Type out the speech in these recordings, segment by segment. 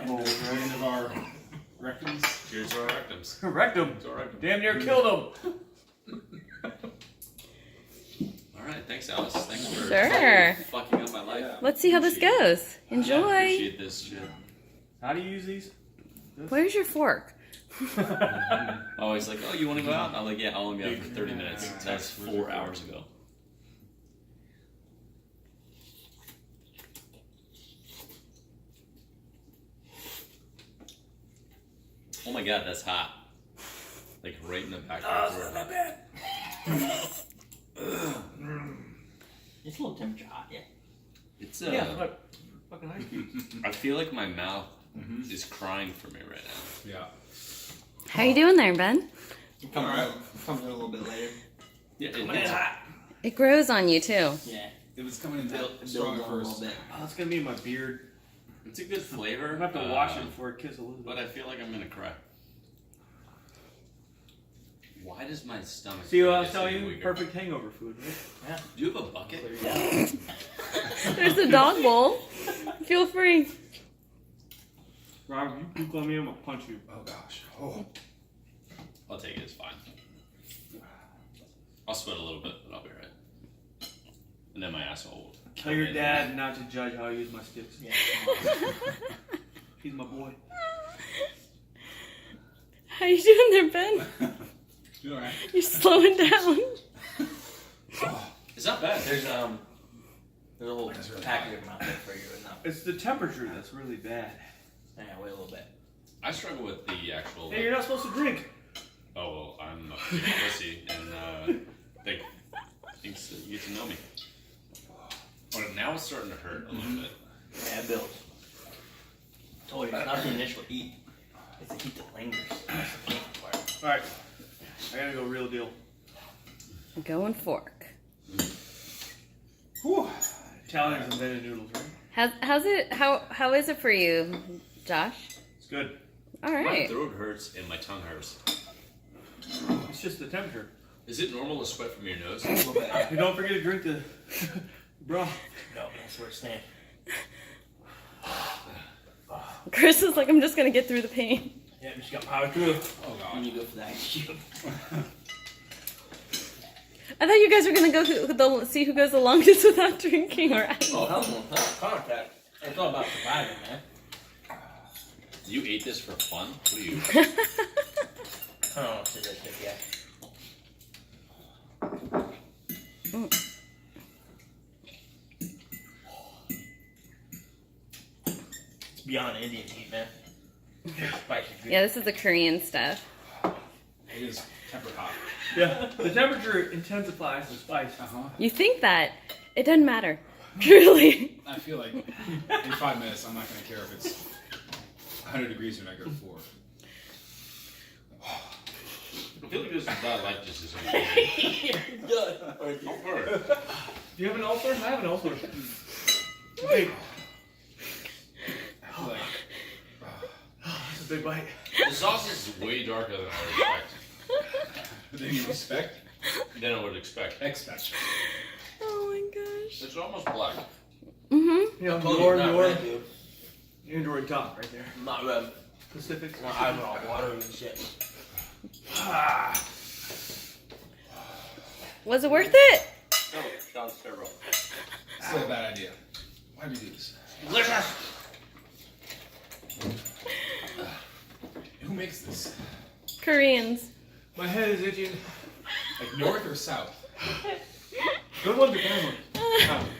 holes right into our rectums. Cheers to our rectums. Rectum. Damn near killed him. Alright, thanks Alice. Thanks for fucking up my life. Let's see how this goes. Enjoy. I appreciate this shit. How do you use these? Where's your fork? Oh, he's like, oh, you want to go out? I'm like, yeah, I'll only be out for 30 minutes. That's 4 hours ago. Oh my god, that's hot. Like right in the back of the Not bad. It's a little temperature hot, yeah. It's But fucking ice cubes. I feel like my mouth is crying for me right now. Yeah. How you doing there, Ben? It comes in a little bit later. Yeah, It's hot. It grows on you too. Yeah. It was coming in Build strong on a little first. bit. Oh, it's gonna be in my beard. it's a good flavor. I'm gonna have to wash it before I kiss Elizabeth. But I feel like I'm gonna cry. Why does my stomach? See what I feel was telling getting you? weaker? Perfect hangover food, right? Do you have a bucket? There's the dog bowl. Feel free. Rob, you puke on me, I'm gonna punch you. Oh gosh. Oh. I'll take it. It's fine. I'll sweat a little bit, but I'll be right. And then my asshole will. Tell your dad not to judge how I use my sticks. Yeah. He's my boy. How you doing there, Ben? You alright? You're slowing down. It's not bad. There's a little packet of them out there for you right now. It's the temperature that's really bad. Yeah, wait a little bit. I struggle with the actual. Hey, you're not supposed to drink. Oh well, I'm a big pussy, and they thinks that you get to know me. But now it's starting to hurt a little bit. Yeah, it builds. I told you, it's not the initial heat. It's the heat that lingers. That's the painful part. Alright. I gotta go real deal. Going fork. Whew. Italians invented noodles, right? How's it? How is it for you, Josh? It's good. All My right. throat hurts and my tongue hurts. It's just the temperature. Is it normal to sweat from your nose? A little bit. You don't forget to drink the broth. No, that's where it's staying. Chris is like, I'm just gonna get through the pain. Yeah, you just got power through. Oh When god. you go for that cube. I thought you guys were gonna go see who goes the longest without drinking, or Oh, hell no. That's contact. It's all about surviving, man. You ate this for fun? What are you? I don't know what to do yet. It's beyond Indian heat, man. Spicy. Yeah, this is the Korean stuff. It is tempered hot. Yeah, the temperature intensifies the spice. You think that? It doesn't matter. Truly. I feel like in 5 minutes I'm not gonna care if it's 100 degrees or negative 4. I feel like this is not like this is Don't worry. Do you have an ulcer? I have an ulcer. Hey, I feel like that's a big bite. The sauce is way darker than I would then you expect. expect. Oh my gosh. It's almost black. Mm-hmm. You know, Told you your, it's not your red, dude. Android top right there. I'm not red. Pacific. My eyes are all watery and shit. Was it worth it? No, Sean's sterile. Still a bad idea. Why do we do this? Who makes this? Koreans. My head is itching. Like north or south? Good one, the camera.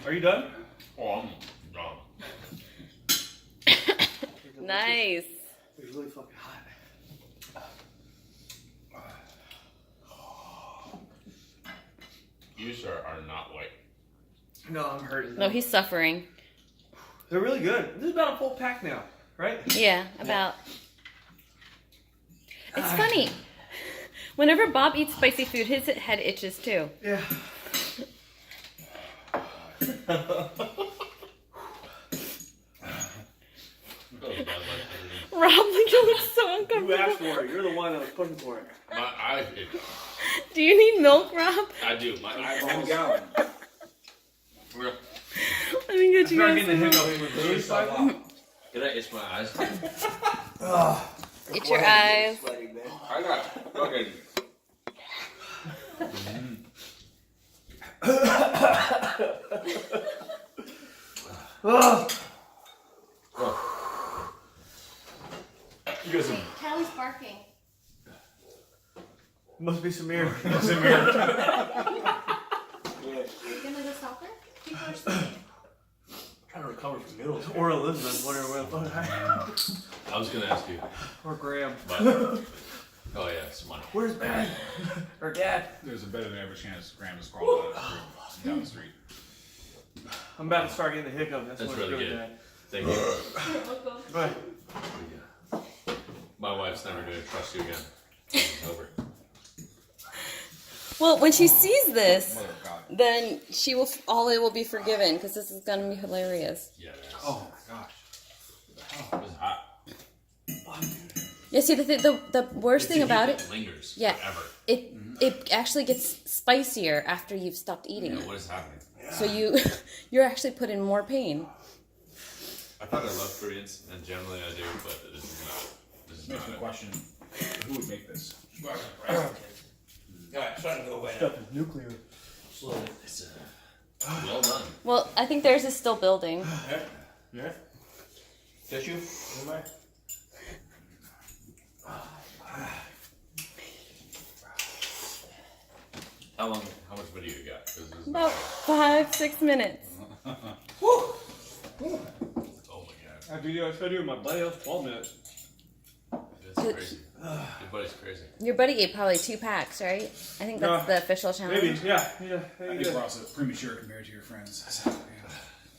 Are you done? Oh, I'm done. Nice. It's really fucking hot. You, sir, are not white. No, I'm hurting. No, he's suffering. They're really good. This is about a full pack now, right? Yeah, about. It's funny. Whenever Bob eats spicy food, his head itches too. Yeah. Rob, like, you look so You uncomfortable. asked for it. You're the one that was pushing for it. My eyes itch. Do you need milk, Rob? I do. My eyeballs. gallon. Real. Let me get you Start guys getting the some milk. hiccups with really spicy. Can I itch my eyes? Get your eyes. Sweaty, man. I got fucking. You guys are Callie's barking. Must be Samir. Are you gonna go stop her? People are sleeping. Trying to recover from noodles. Or Elizabeth, whatever the fuck. I was gonna ask you. Or Graham. But, oh yeah, it's money. Where's Ben? Or Dad? There's a better than average chance Graham is crawling down the street. I'm about to start getting the hiccup. That's That's what's really good. good. Thank you. Bye. My wife's never gonna trust you again. It's over. Well, when she sees this, Mother of God. then she will. All it will be forgiven because this is gonna be hilarious. Yeah, it is. Oh my gosh. It was hot. Yeah. See, the worst It's thing a about heat it, that lingers yeah, forever. it actually gets spicier after you've stopped eating Yeah, it. what is happening? So you're actually put in more pain. I thought I loved Koreans, and generally I do, but this is not. This is Makes not me it. question who would make this. Alright, starting to go away. Stuff is nuclear. Slowly. It's well done. Well, I think theirs is still building. Yeah? Tissue? Am I? How much video you got? 'Cause this is- About 5-6 minutes. Oh my god. That video I showed you with my buddy, that was 12 minutes. That's crazy. Your buddy's crazy. Your buddy ate probably 2 packs, right? I think that's the official challenge. Maybe, yeah. I think we're also premature compared to your friends. So,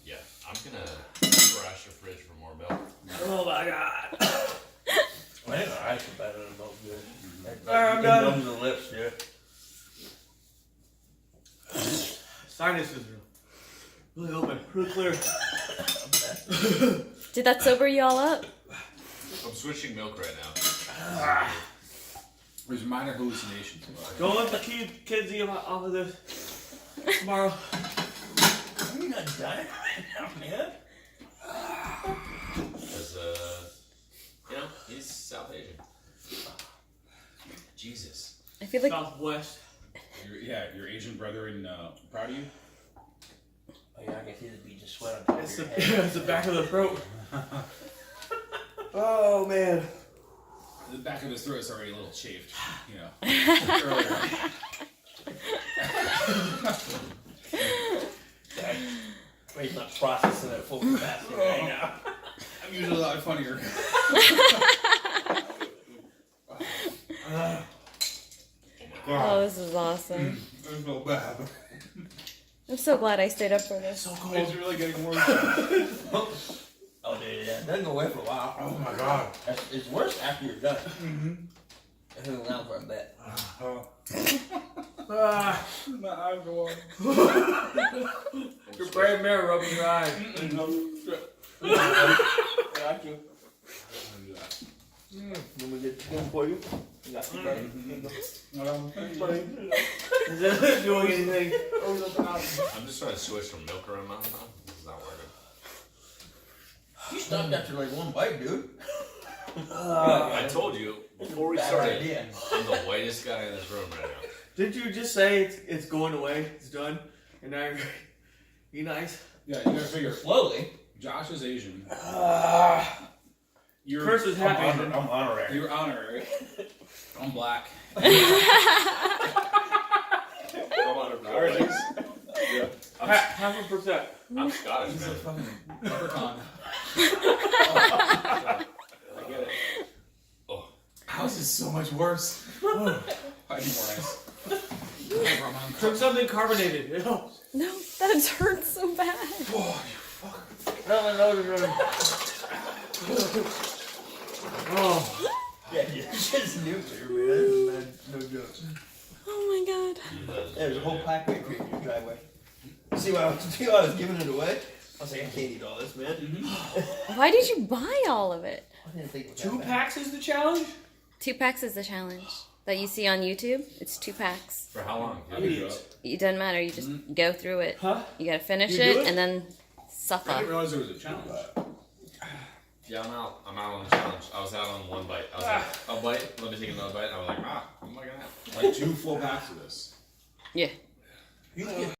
Yeah, I'm gonna trash your fridge for more milk. Oh my god. I think the ice is better than those good. I'm It done. numbs the lips, dude. Sinuses are really open, really clear. Did that sober you all up? I'm switching milk right now. there's minor hallucinations. Don't let the kids eat off of this tomorrow. Are you not dying right now, man? Because, you know, he's South Asian. Jesus. I feel like Southwest. Your Asian brother in proud of you. Oh, yeah, I can see the beads of sweat on top It's of the, your head. it's the back of the throat. Oh man. The back of his throat is already a little chafed, you know. Earlier. But he's not processing at full capacity right now. I'm usually a lot funnier. oh, this is awesome. I feel bad. I'm so glad I stayed up for this. It's really getting worse. Oh, dude, yeah. It doesn't go away for a while. Oh my god. It's worse after you're done. It's been around for a bit. Ah, My eyes go on. your brave man rubbing your eyes. Got you. Let me get one for you. You got some bread. Is that doing anything? I'm just trying to switch from milk around my mouth. This is not working. You stopped after like one bite, dude. I told you before we Bad started, idea. I'm the whitest guy in this room right now. Didn't you just say it's going away? It's done, and now you're nice. Yeah, you gotta figure. Slowly. Josh is Asian. You're, Chris is happy. I'm honorary. You're honorary. I'm black. Half a percent. I'm Scottish, He's a man. fucking leprechaun. I get it. Oh, House is so much worse. I need more ice. Drink something carbonated. It helps. No, that hurts so bad. No, my nose is running. Oh. Yeah, it's just nuclear, man. No joke. Oh my god. Yeah, there's a whole pack right here in your driveway. See why I was giving it away? I was like, I can't eat all this, man. Why did you buy all of it? I didn't think it was 2 that bad. packs is the challenge? 2 packs is the challenge that you see on YouTube. It's 2 packs. for how long? Idiots. It doesn't matter. You just go through it. Huh? You gotta finish You do it it? and then I suffer. didn't realize there was a challenge. Yeah, I'm out. I'm out on the challenge. I was out on one bite. I was like, a bite. Let me take another bite. And I was like, what am I gonna have? Like 2 full packs of this. Yeah. You can get